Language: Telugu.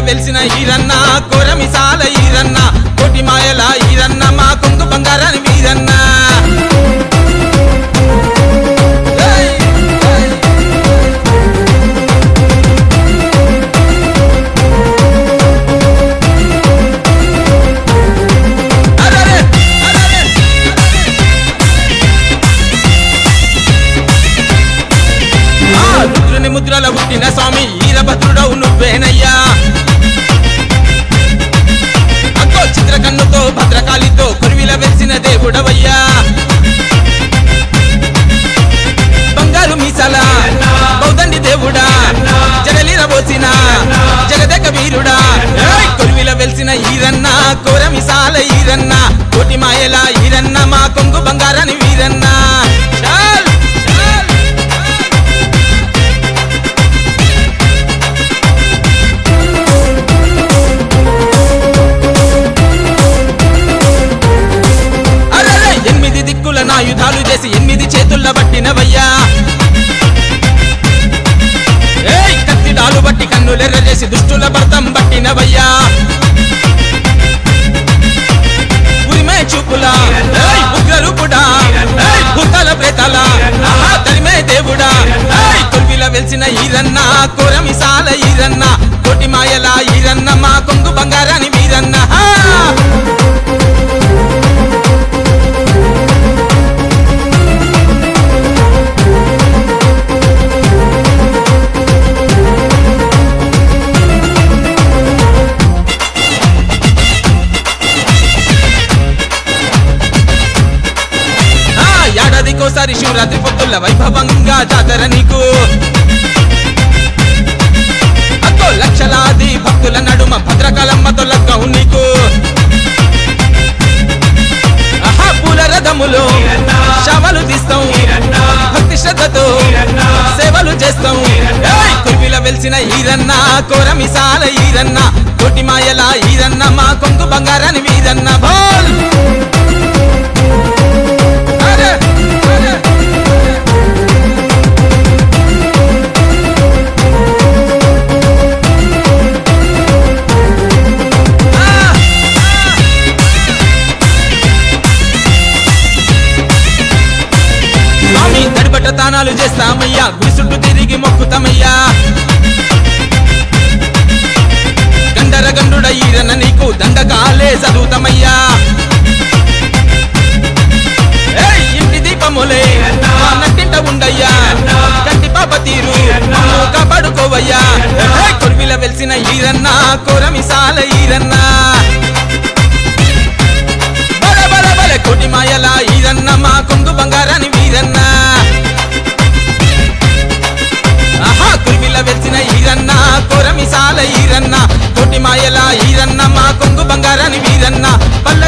వెలిసిన ఈరన్న కోరమిసాల ఈరన్న కోటి మాయల ఈరన్న మా కొంగు బంగారాని వీరన్న ముద్రల పుట్టిన స్వామి ఈరభద్రుడవు నువ్వేనయ్యా అక్కో చిత్రకన్నుతో భద్రకాళితో కొరివిల వెలిసిన దేవుడవయ్యా బంగారు మీసాల బౌదండి దేవుడా జగలిర పోసిన జగదేక వీరుడా కొరివిల వెలిసిన ఈరన్న కోరమిసాల ఈరన్న కోటి మాయల ఈరన్న మా కొంగు బంగారాని వీరన్న ఆయుధాలు చేసి 8 చేతుల్ల పట్టినవయ్యా కత్తి డాలు బట్టి కన్నులెర్ర చేసి దుష్టుల భర్తం పట్టినవయ్యా ఉరిమే చూపుల ఉగ్రరూపుడా భూతాల ప్రేతాల తరిమే దేవుడా కొల్విల వెలిసిన ఈరన్న కోరమిసాల ఈరన్న కోటి మాయల ఈరన్న మా కొంగు బంగారాని వీరన్న ఏడాదికోసారి శివరాత్రి పొత్తుల వైభవంగా జాతర నీకు అక్కో లక్షలాది భక్తుల నడుమ భద్రకాళమ్మతో లగ్గం నీకు పూల రథములో శవలు తీస్తాం భక్తి శ్రద్ధతో సేవలు చేస్తాం కుర్విల వెలిసిన ఈరన్న కోరమిసాల ఈరన్న కోటి మాయల ఈరన్న మా కొంగు బంగారాని వీరన్న బోల్ తానాలు చేస్తామయ్యా గుడి చుట్టూ తిరిగి మొక్కుతామయ్యా గండర గండుడ ఈరన్న నీకు దండకాలే చదువుతామయ్యా ఇంటి దీపములే నట్టింట ఉండయ్యా కంటి పాప తీరు కాపాడుకోవయ్యా కొరివిల వెలిసిన ఈరన్న కోరమిసాల ఈరన్న బల బల బల కోటి మాయల ఈరన్న మా కొంగు బంగారాని వీరన్న కుర్విల వెలిసిన ఈరన్న కోరమిసాల ఈరన్న కోటి మాయల ఈరన్న మా కొంగు బంగారాని వీరన్న పల్ల